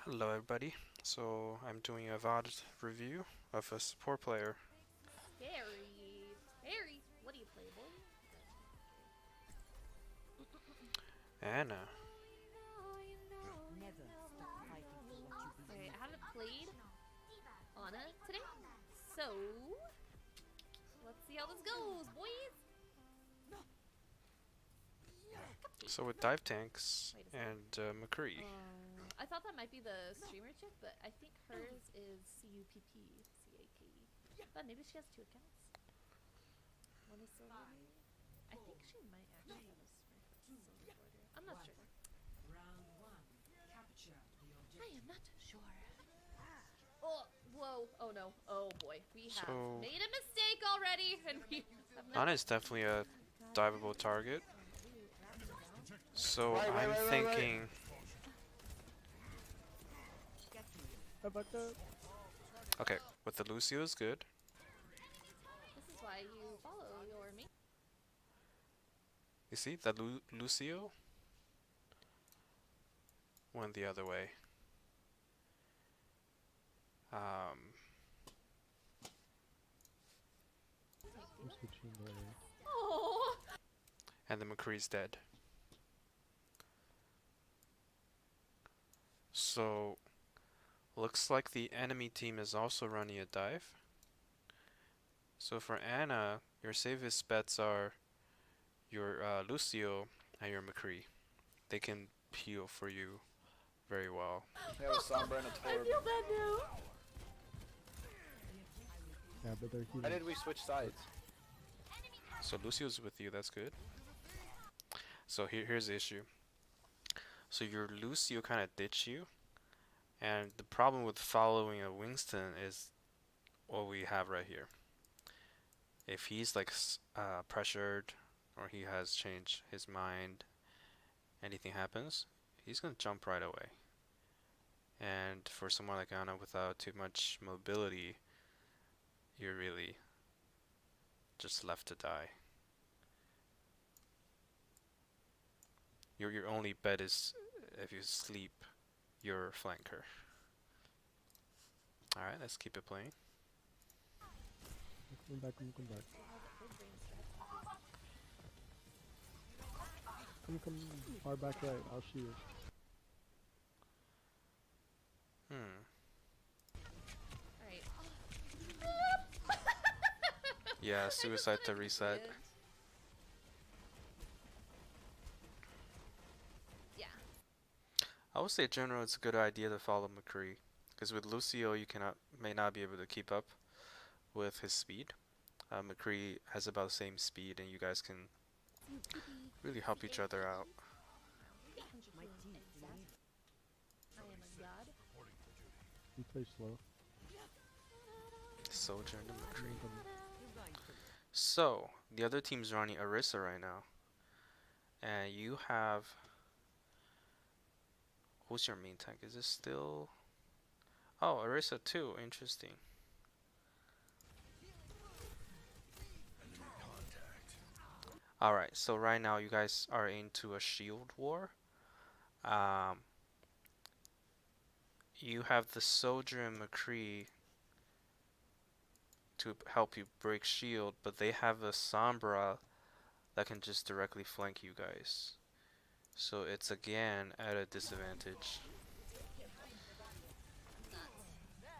Hello everybody, so I'm doing a VOD review of a support player, Scary. Scary. What do you play, boy? Anna. Never stop fighting for what you Alright, believe I haven't in. played Anna today, so let's see how this goes, boys. Cupcake. So with dive tanks Wait a second. and McCree. I thought that might be the streamer chick, but I think hers is CUPPCAKE. But maybe she has two accounts. One is silver. I think she might actually have a silver border. I'm not sure. Round one, capture the I objective. am not sure. Oh, whoa. Oh no. Oh boy. We have So made a mistake already, and we have not. Anna is definitely a diveable target. So I'm thinking okay, with the Lucio is good. This is why you follow your mate. You see, that Lucio went the other way. Oh. And the McCree's dead. So looks like the enemy team is also running a dive. So for Anna, your safest bets are your Lucio and your McCree. They can peel for you very well. They have a Sombra and a I Torb. feel bad now. Yeah, but they're Why healing. did we switch sides? So Lucio's with you, that's good. So here's the issue. So your Lucio kind of ditched you, and the problem with following a Winston is what we have right here. If he's like pressured or he has changed his mind, anything happens, he's gonna jump right away. And for someone like Anna without too much mobility, you're really just left to die. Your only bet is if you sleep your flanker. Alright, let's keep it playing. Come back, come back. Come far back right, I'll shoot you. Alright. Yeah, suicide to reset. Yeah. I would say in general it's a good idea to follow McCree, because with Lucio you may not be able to keep up with his speed. McCree has about the same speed, and you guys can really help each other out. My team I am a god. You play slow. Soldier and McCree. You're going to live. So the other team's running Orisa right now, and you have. Who's your main tank? Is this still? Oh, Orisa too. Interesting. Alright, so right now you guys are into a shield war. You have the soldier and McCree to help you break shield, but they have a Sombra that can just directly flank you guys. So it's again at a disadvantage.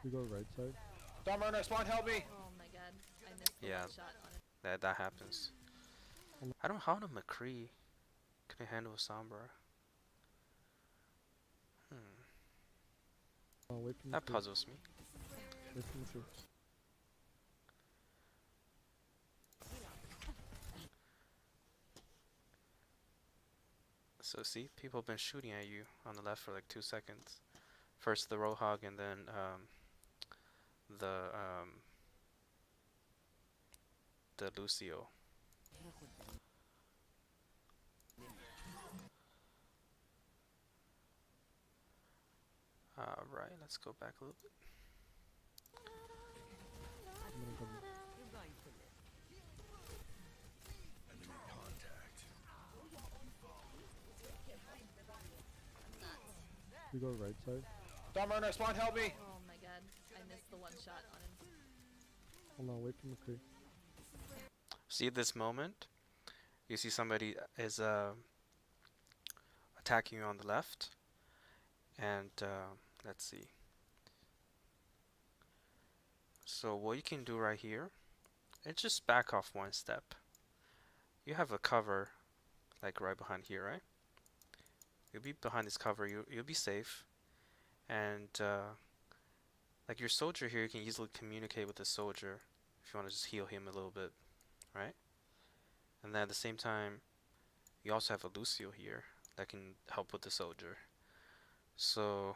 We go right side. Dawnburner, spawn, help me! Oh my god. I missed the Yeah. one shot on it. That happens. I don't know how the McCree can handle a Sombra. Oh, wait for me. That puzzles me. Wait for me first. So see, people have been shooting at you on the left for like 2 seconds. First the Roadhog and then the Lucio. Right, let's go back a little bit. I'm gonna come. You're going to live. We go right side. Storm runner, spawn, help me! Oh my god, I missed the one shot on him. Hold on, wait for McCree. See this moment? You see somebody is attacking you on the left, and let's see. So what you can do right here is just back off one step. You have a cover like right behind here, right? You'll be behind this cover, you'll be safe, and like your soldier here, you can easily communicate with the soldier if you want to just heal him a little bit, right? And then at the same time, you also have a Lucio here that can help with the soldier. So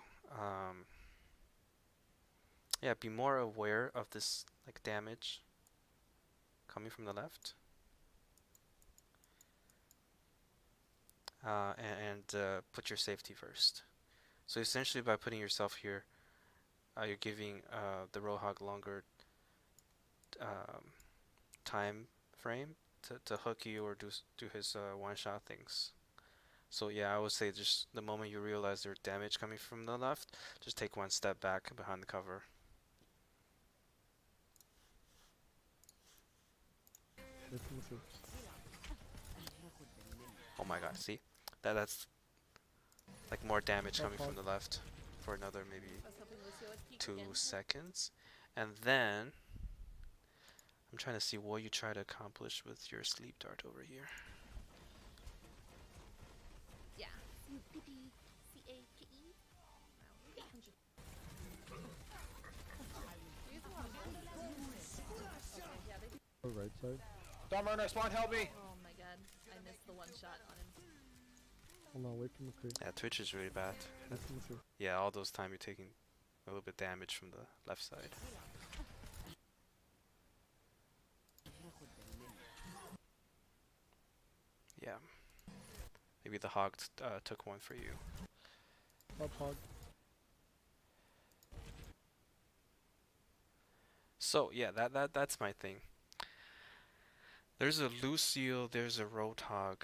yeah, be more aware of this like damage coming from the left, and put your safety first. So essentially, by putting yourself here, you're giving the Roadhog longer time frame to hook you or do his one-shot things. So yeah, I would say just the moment you realize there's damage coming from the left, just take one step back behind the cover. Wait for the troops. Oh my god, see? That's like more damage Hog, coming from hog. the left for another maybe I was hoping Lucio would peek 2 again. seconds. And then I'm trying to see what you try to accomplish with your sleep dart over here. Yeah. CUPP-CAKE. Wow, 800. Use a lot of gold. Okay, yeah, they do. Go right side. Storm runner, spawn, help me! Oh my god, I missed the one shot on him. Hold on, wait for McCree. Yeah, Twitch is really bad. Wait for the troops. Yeah, all those time you're taking a little bit damage from the left side. Yeah. Maybe the hog took one for you. Up hog. So yeah, that's my thing. There's a Lucio, there's a Roadhog.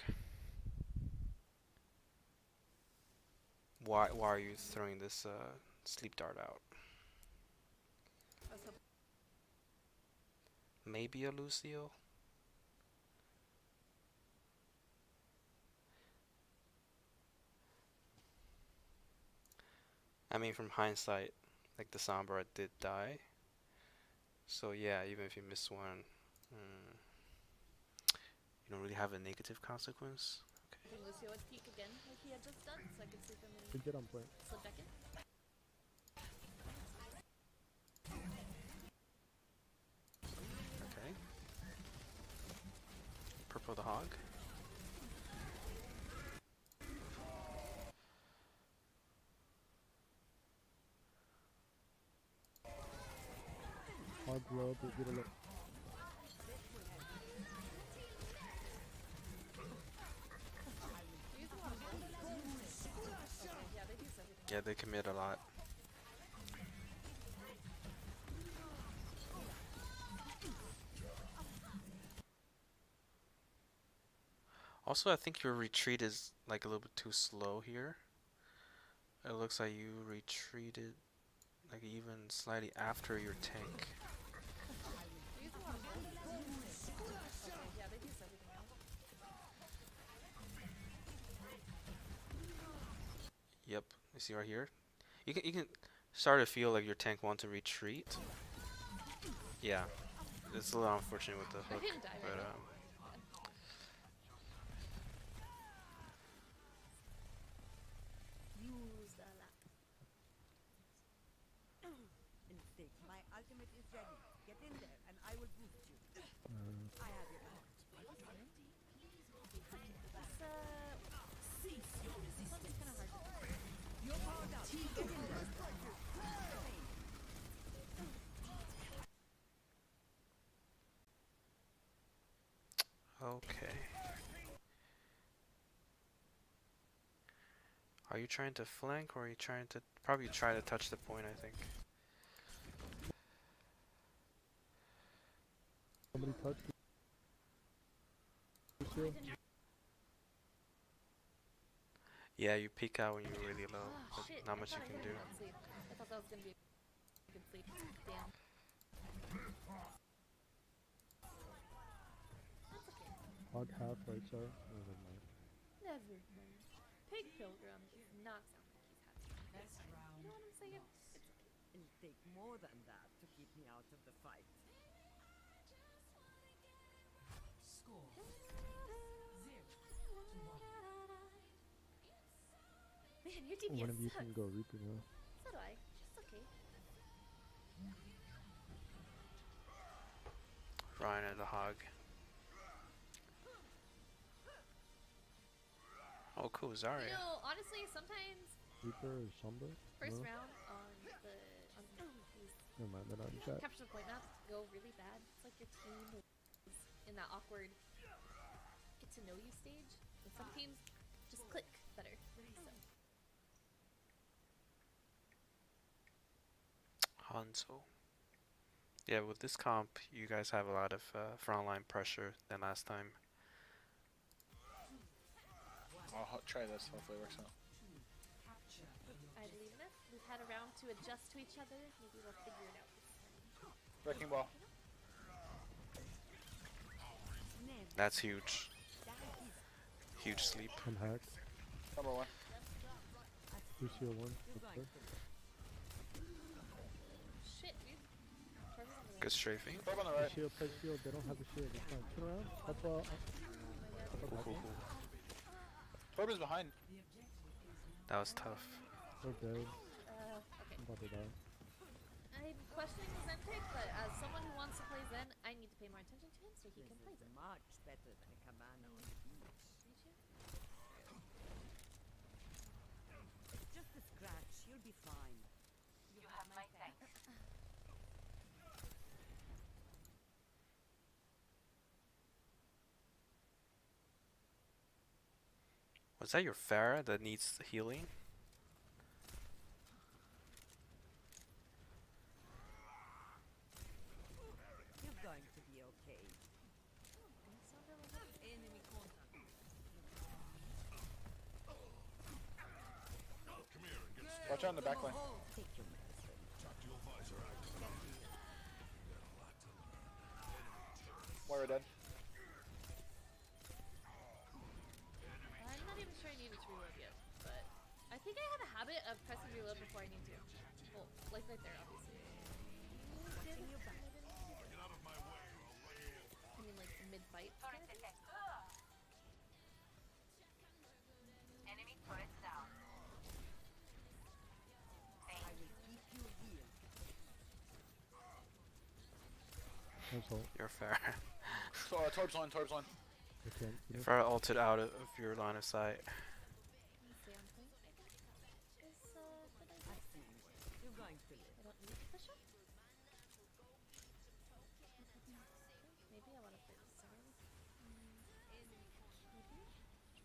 Why are you throwing this sleep dart out? I was hoping Maybe a Lucio? I mean, from hindsight, like the Sombra did die. So yeah, even if you miss one, you don't really have a negative consequence. Lucio would peek again like he had just done, so I could see if I'm We gonna get on point. slip back in. Okay. Purple the hog. Hog low, but get a look. Use a lot of gold. Okay, yeah, they use everything. Yeah, they commit a lot. Also, I think your retreat is like a little bit too slow here. It looks like you retreated like even slightly after your tank. Use a lot of gold. Okay, yeah, they use everything now. Yep, you see right here. You can start to feel like your tank wants to retreat. Yeah, it's a little unfortunate with the I hook, didn't die but right now. Use the lap. Instinct. My ultimate is ready. Get in there and I will boost you. I have your back. This one's kind of hard to You're powered up. Get in there. okay. Are you trying to flank or are you trying to probably try to touch the point, I think. Somebody touch Lucio. Yeah, you peek out when you're really low, Oh but shit! not I much thought you I can hit do. him on sleep. I thought that was gonna be a good sleep. Damn. That's okay. Hog half right side. Oh, never mind. Never mind. Pig Pilgrim does not sound like he's had time this time. You know what I'm saying? It's okay. It'll take more than that to keep me out of the fight. Man, your One DPS of you sucks. can go Reaper now. So do I. It's okay. Ryan and the hog. Oh, cool, You Zarya. know, honestly, sometimes Reaper or Sombra? first No? round on these Never mind, they're not in chat. capture the point maps go really bad. It's like your team is in that awkward get to know you stage, and some teams just click better. So. Hanzo. Yeah, with this comp, you guys have a lot of frontline pressure than last time. I'll try this. Hopefully it works out. I believe in us. We've had a round to adjust to each other. Maybe we'll figure it out this time. Wrecking ball. That's huge. Huge sleep. I'm hacked. Number one. Lucio 1. You're Up going there. to live. Shit, dude. Trevor's on the Good right. strafing. Torb on the right. Shield, play shield. They don't have a shield. It's fine. Turn around. Up, Oh my god. Cool, cool, cool. Torb is behind. That was tough. We're dead. Okay. I'm about to die. I'm questioning the Zen pick, but as someone who wants to play Zen, I need to pay more attention to him so he This can play is Zen. much better than a cabana on the beach. Did you? It's just a scratch. You'll be fine. You have my thanks. Was that your Pharah that needs healing? You're going to be okay. Enemy contact. Watch out in the back lane. Take your medicine. Moira dead. I'm not even sure I needed to reload yet, but I think I have a habit of pressing reload before I need to. Well, like right there, obviously. Watching your back. I mean, like mid-fight. Turret detect. Enemy turret down. I will keep you healed. Nice ult. Your Pharah. So, Torb's line. Torb's line. I can't. You know? Pharah ulted out of your line of sight. Let's see, I'm playing. Is, what I I've seen worse. You're going to live. I don't need to push up. Maybe I want to play this side. Maybe.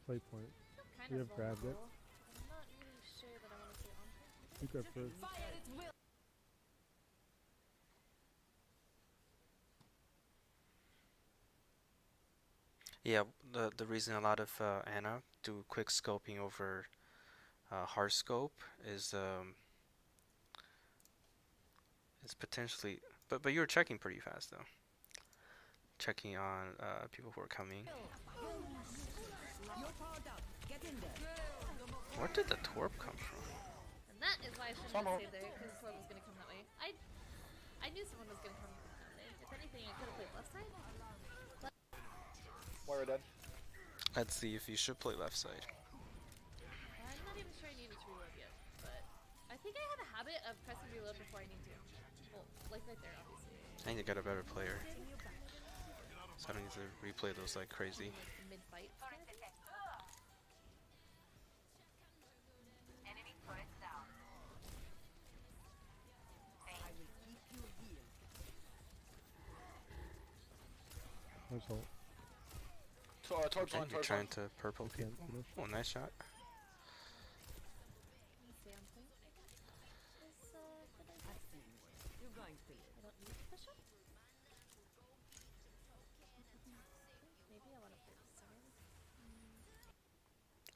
Play point. I'm kind We of have grabbed it. vulnerable, but I'm not really sure that I want to play on point. You grab first. Fire at will. Yeah, the reason a lot of Ana do quick scoping over hard scope is potentially, but you were checking pretty fast though. Checking on people who are coming. You're powered up. Get in there. Where did the Torp come from? And that is why I shouldn't Somehow- have stayed there, because Torb was going to come that way. I knew someone was going to come that way. If anything, I could have played left side. Moira dead. Let's see if you should play left side. I'm not even sure I needed to reload yet, but I think I have a habit of pressing reload before I need to. Well, like right there, obviously. I need to get a better player, so I don't need to replay those like crazy. Like mid-fight. Turret detect. Enemy turret down. I will keep you healed. Nice ult. So, Torb's line. You're Torb's trying line. to purple Can't people. finish. Oh, nice shot. Let's see, I'm playing. Is, what I I've seen worse. You're going to live. I don't need to push up. Maybe I want to play this side.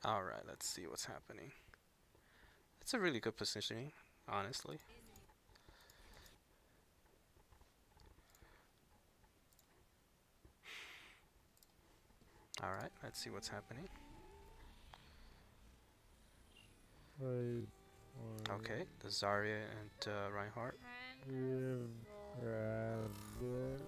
Alright, let's see what's happening. It's a really good positioning, honestly. Alright, let's see what's happening. Right. Okay, the Zarya and Reinhardt. Give Rabbit.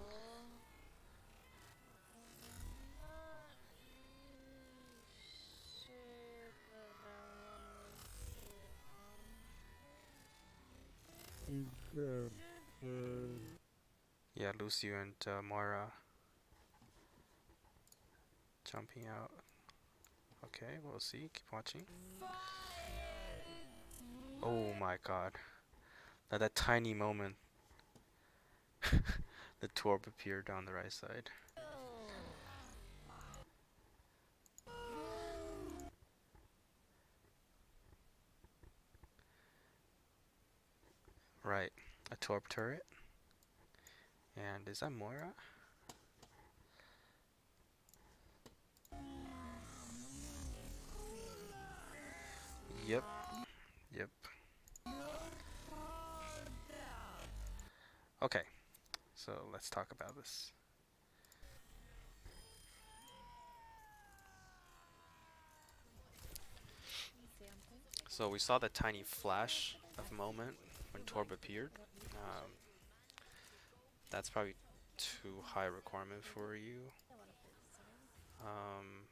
Yeah, Lucio and Moira jumping out. Okay, we'll see. Keep watching. Oh my god. At that tiny moment, the Torb appeared on the right side. Right, a Torb turret. And is that Moira? Yep, yep. Okay, so let's talk about this. So we saw the tiny flash of moment when Torb appeared. That's probably too high requirement for you. Um,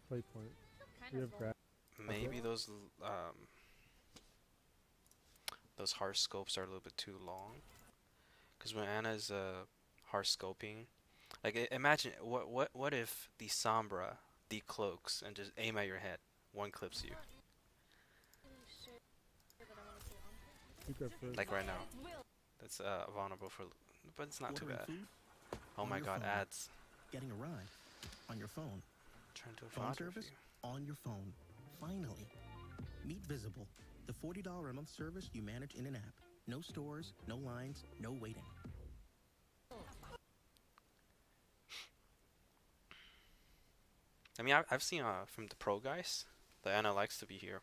Play point. Kind We of have grab. maybe those harsh scopes are a little bit too long. Because when Anna's harsh scoping, like imagine what if the Sombra decloaks and just aim at your head, one clips you, Keep that first. like right now. That's vulnerable for, but it's not too Ordering bad. food Oh on my your god, phone. ads. Getting a ride on your phone. Trying to Phone VOD service review. on your phone. Finally. Meet Visible, the $40 a month service you manage in an app. No stores, no lines, no waiting. I mean, I've seen from the pro guys, the Anna likes to be here.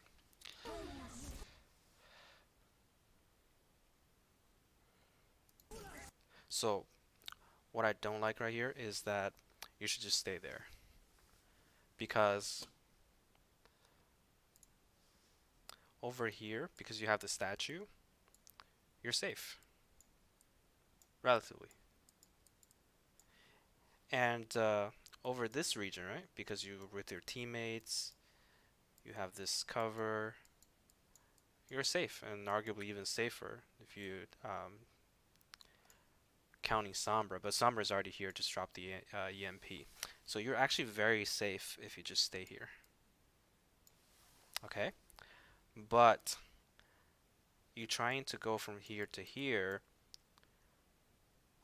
So, what I don't like right here is that you should just stay there. Because over here, because you have the statue, you're safe. Relatively. And over this region, right? Because you're with your teammates, you have this cover, you're safe, and arguably even safer if you counting Sombra, but Sombra's already here, just drop the EMP. So you're actually very safe if you just stay here. Okay? But you trying to go from here to here,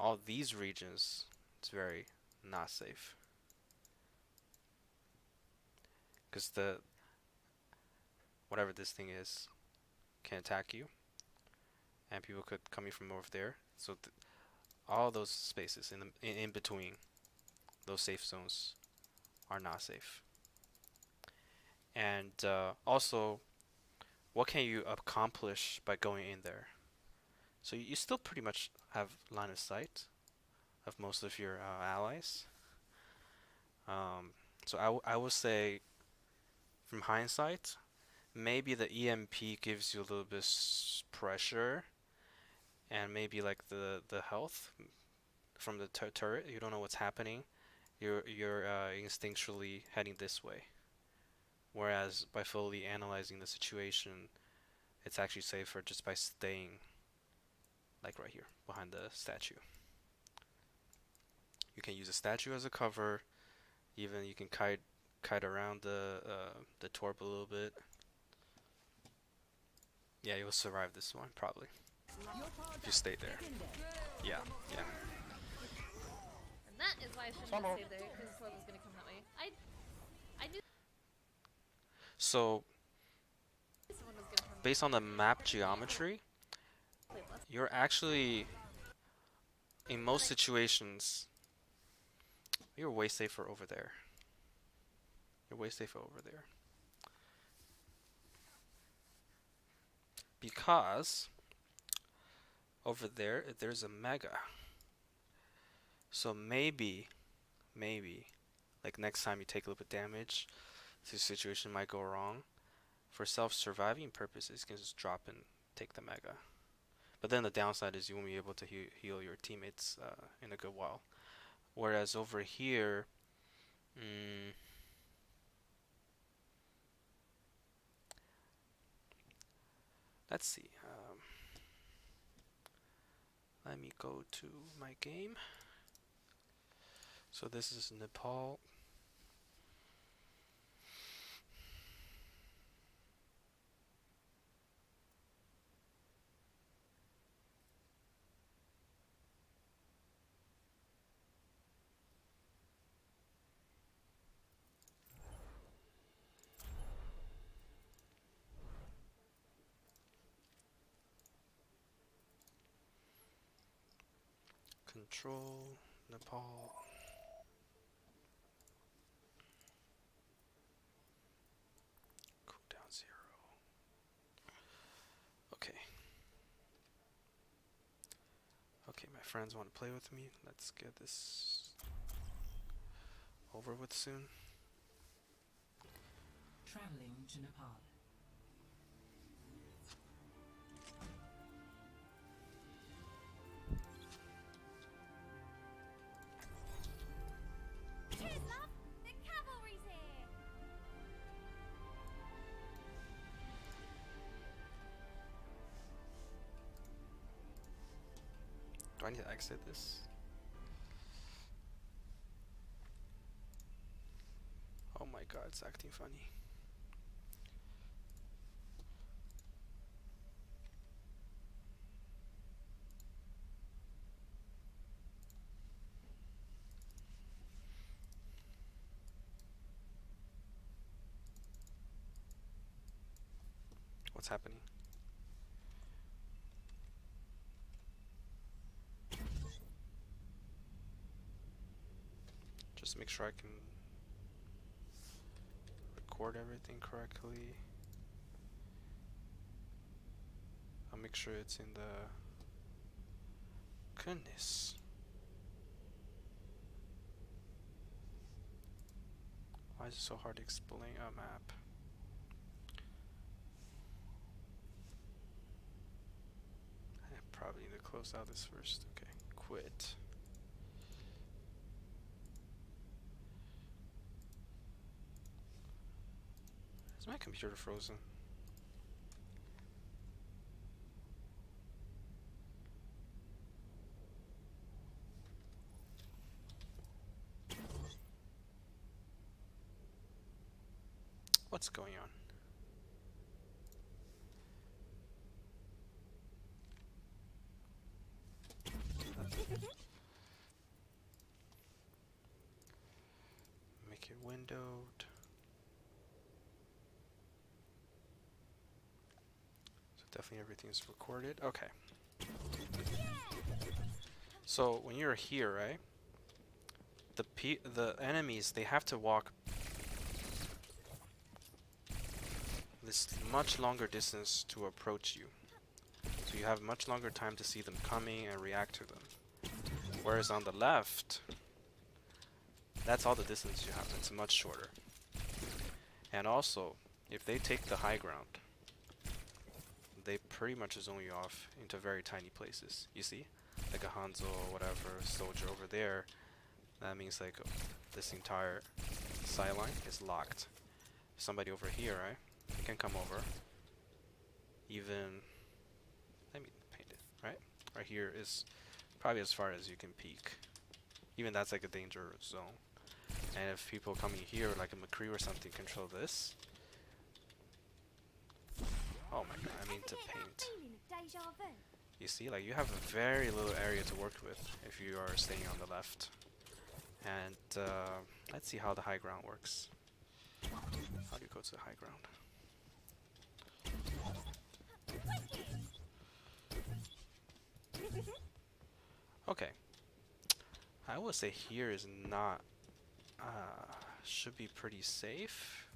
all these regions, it's very not safe. Because the whatever this thing is can attack you, and people could come in from over there. So all those spaces in between those safe zones are not safe. And also, what can you accomplish by going in there? So you still pretty much have line of sight of most of your allies. So I would say, from hindsight, maybe the EMP gives you a little bit pressure, and maybe like the health from the turret. You don't know what's happening. You're instinctually heading this way. Whereas by fully analyzing the situation, it's actually safer just by staying like right here behind the statue. You can use a statue as a cover. Even you can kite around the torp a little bit. Yeah, you'll survive this one probably if you stay there. Yeah, yeah. And that is why I shouldn't have stayed there, because Torb was gonna come that way. I knew So someone was gonna come. based on the map geometry, Play less. you're actually in most situations You're way safer over there. You're way safer over there. Because over there, there's a mega. So maybe, like next time you take a little bit damage, the situation might go wrong. For self-surviving purposes, you can just drop and take the mega. But then the downside is you won't be able to heal your teammates in a good while. Whereas over here, let's see. Let me go to my game. So this is Nepal. Control, Nepal. Cooldown 0. Okay. Okay, my friends want to play with me. Let's get this over with soon. Traveling to Nepal. Cheers, love! The cavalry's here! Do I need to exit this? Oh my god, it's acting funny. What's happening? Just make sure I can record everything correctly. I'll make sure it's in the... Goodness. Why is it so hard to explain a map? I probably need to close out this first. Okay, quit. Is my computer frozen? What's going on? Make it windowed. So definitely everything's recorded. Okay. So when you're here, right? The enemies, they have to walk this much longer distance to approach you. So you have much longer time to see them coming and react to them. Whereas on the left, that's all the distance you have. It's much shorter. And also, if they take the high ground, they pretty much zone you off into very tiny places. You see? Like a Hanzo or whatever soldier over there. That means like this entire sideline is locked. Somebody over here, right? You can come over. Even, let me paint it, right? Right here is probably as far as you can peek. Even that's like a danger zone. And if people coming here, like a McCree or something, control this. Oh my god, I mean to paint. You see, like you have a very little area to work with if you are staying on the left. And let's see how the high ground works. How do you go to the high ground? Okay. I would say here is not should be pretty safe.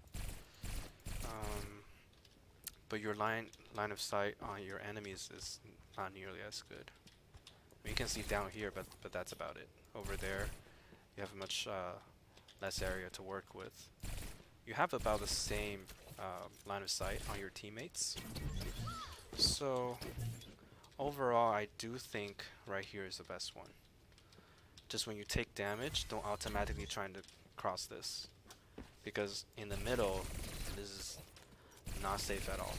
But your line of sight on your enemies is not nearly as good. You can see down here, but that's about it. Over there, you have much less area to work with. You have about the same line of sight on your teammates. So overall, I do think right here is the best one. Just when you take damage, don't automatically try to cross this, because in the middle, this is not safe at all.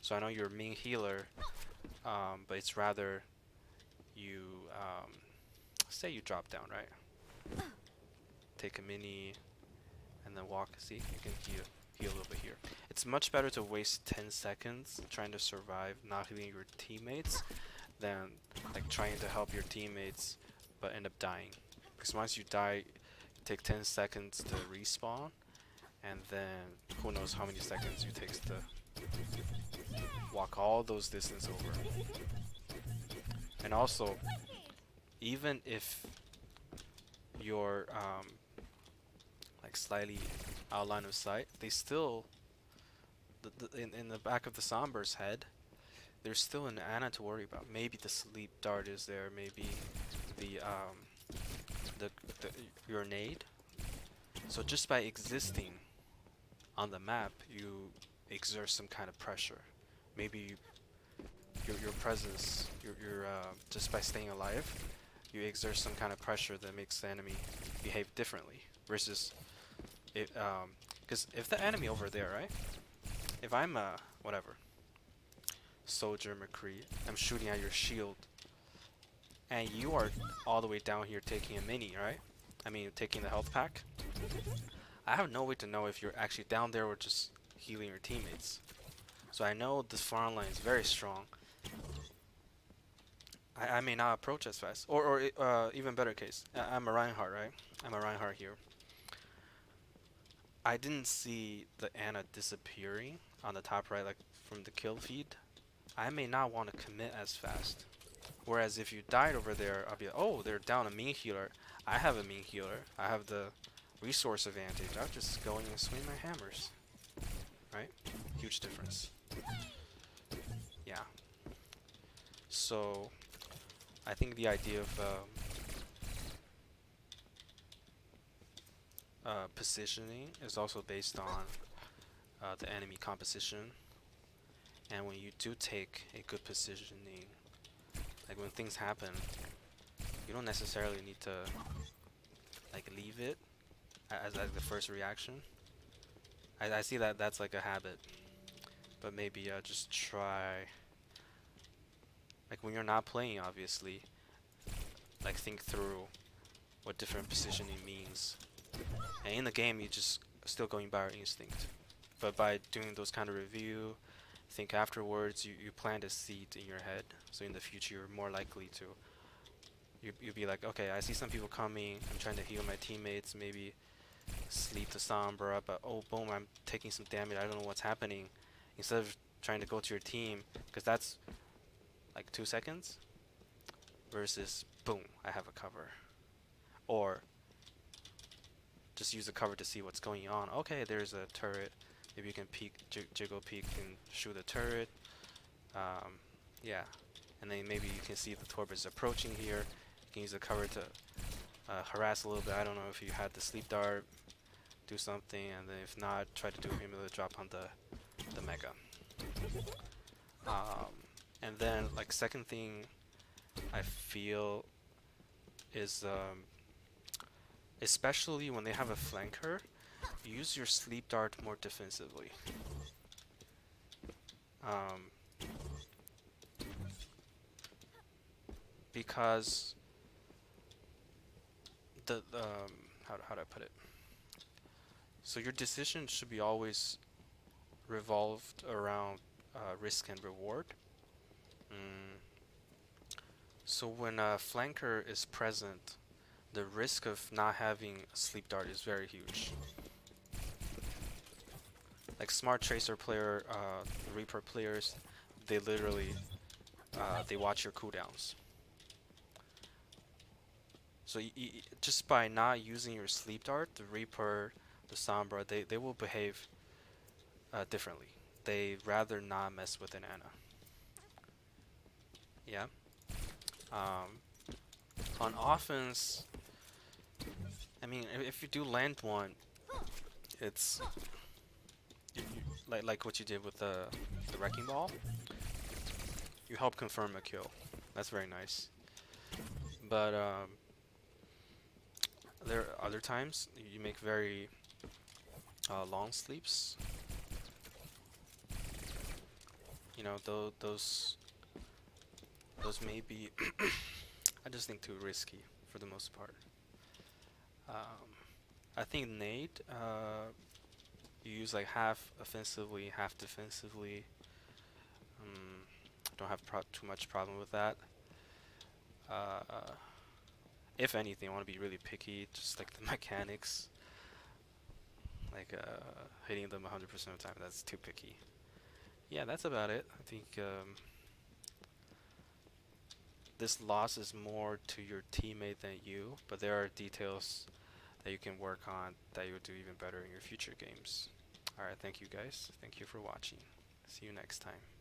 So I know you're a main healer, but it's rather you say you drop down, right? Take a mini and then walk. See, you can heal a little bit here. It's much better to waste 10 seconds trying to survive not healing your teammates than like trying to help your teammates but end up dying. Because once you die, you take 10 seconds to respawn, and then who knows how many seconds you take to walk all those distance over. And also, even if you're like slightly out line of sight, they still in the back of the Somber's head, there's still an Ana to worry about. Maybe the sleep dart is there, maybe the your nade. So just by existing on the map, you exert some kind of pressure. Maybe your presence, your just by staying alive, you exert some kind of pressure that makes the enemy behave differently. Versus, because if the enemy over there, right? If I'm whatever, Soldier McCree, I'm shooting at your shield, and you are all the way down here taking a mini, right? I mean, taking the health pack. I have no way to know if you're actually down there or just healing your teammates. So I know this front line is very strong. I may not approach as fast. Or even better case, I'm a Reinhardt, right? I'm a Reinhardt here. I didn't see the Ana disappearing on the top right, like from the kill feed. I may not want to commit as fast. Whereas if you died over there, I'll be like, oh, they're down a main healer. I have a main healer. I have the resource advantage. I'll just go in and swing my hammers. Right? Huge difference. Yeah. So, I think the idea of positioning is also based on the enemy composition. And when you do take a good positioning, like when things happen, you don't necessarily need to like leave it as like the first reaction. I see that that's like a habit, but maybe just try, like when you're not playing, obviously, like think through what different positioning means. And in the game, you just still going by your instinct, but by doing those kind of review, think afterwards, you plant a seed in your head, so in the future you're more likely to you'll be like, okay, I see some people coming, I'm trying to heal my teammates, maybe sleep the Sombra, but oh boom, I'm taking some damage, I don't know what's happening. Instead of trying to go to your team, because that's like 2 seconds, versus boom, I have a cover. Or just use the cover to see what's going on. Okay, there's a turret. Maybe you can peek, jiggle peek and shoot a turret. Yeah, and then maybe you can see the Torb is approaching here. You can use the cover to harass a little bit. I don't know if you had the sleep dart, do something, and then if not, try to do a cumulative drop on the mega. And then like second thing I feel is especially when they have a flanker, use your sleep dart more defensively. Because the how do I put it? So your decision should be always revolved around risk and reward. So when a flanker is present, the risk of not having a sleep dart is very huge. Like smart tracer player, Reaper players, they literally they watch your cooldowns. So just by not using your sleep dart, the Reaper, the Sombra, they will behave differently. They rather not mess with an Ana. Yeah. Um, on offense, I mean, if you do land one, it's like what you did with the wrecking ball. You help confirm a kill. That's very nice. But there are other times you make very long sleeps. You know, those may be I just think too risky for the most part. I think nade, you use like half offensively, half defensively. Um, don't have too much problem with that. Uh, if anything, I want to be really picky, just like the mechanics. Like hitting them 100% of the time, that's too picky. Yeah, that's about it. I think this loss is more to your teammate than you, but there are details that you can work on that you would do even better in your future games. Alright, thank you guys. Thank you for watching. See you next time.